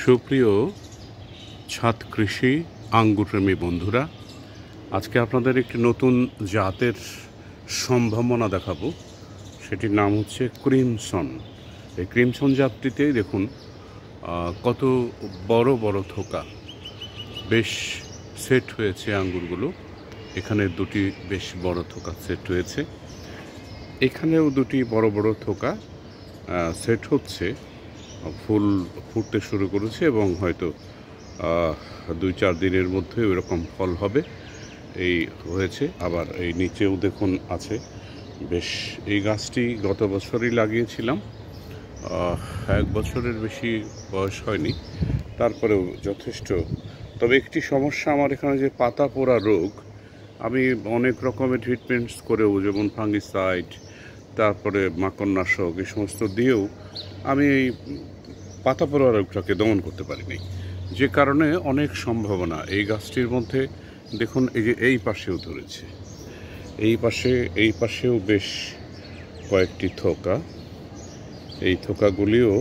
সুপ্রিয় ছাদ কৃষি আঙ্গুরপ্রেমী বন্ধুরা, আজকে আপনাদের একটি নতুন জাতের সম্ভাবনা দেখাবো। সেটির নাম হচ্ছে ক্রিমসন। এই ক্রিমসন জাতটিতে দেখুন কত বড় বড় থোকা, বেশ সেট হয়েছে আঙ্গুরগুলো। এখানে দুটি বেশ বড় থোকা সেট হয়েছে, এখানেও দুটি বড় বড় থোকা সেট হচ্ছে। ফুল ফুটতে শুরু করেছে এবং হয়তো 2-4 দিনের মধ্যে ওইরকম ফল হবে। এই হয়েছে। আবার এই নিচেও দেখুন আছে বেশ। এই গাছটি গত বছরই লাগিয়েছিলাম, 1 বছরের বেশি বয়স হয়নি, তারপরেও যথেষ্ট। তবে একটি সমস্যা আমার এখানে, যে পাতা পোড়া রোগ। আমি অনেক রকমের ট্রিটমেন্টস করেও, যেমন ফাঙ্গিসাইড, তারপরে মাকড়নাশক, এই সমস্ত দিয়েও আমি এই পাতা পোড়া রোগটাকে দমন করতে পারিনি, যে কারণে অনেক সম্ভাবনা এই গাছটির মধ্যে। দেখুন এই যে এই পাশেও ধরেছে, এই পাশেও বেশ কয়েকটি থোকা। এই থোকাগুলিও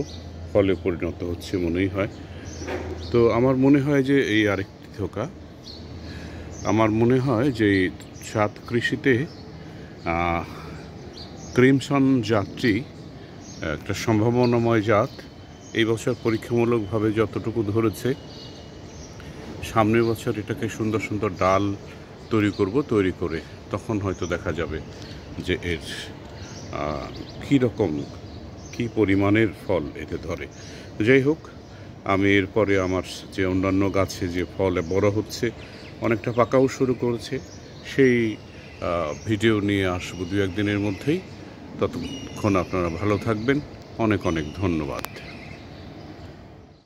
ফলে পরিণত হচ্ছে মনেই হয়। তো আমার মনে হয় যে এই আরেকটি থোকা, আমার মনে হয় যে ছাদ কৃষিতে ক্রিমসন জাতটি একটা সম্ভাবনাময় জাত। এই বছর পরীক্ষামূলকভাবে যতটুকু ধরেছে, সামনের বছর এটাকে সুন্দর সুন্দর ডাল তৈরি করে তখন হয়তো দেখা যাবে যে এর কী পরিমাণের ফল এতে ধরে। যাই হোক, আমি এরপরে আমার যে অন্যান্য গাছে যে ফল বড় হচ্ছে, অনেকটা পাকাও শুরু করেছে, সেই ভিডিও নিয়ে আসবো 2-1 দিনের মধ্যেই। ততক্ষণ আপনারা ভালো থাকবেন। অনেক অনেক ধন্যবাদ।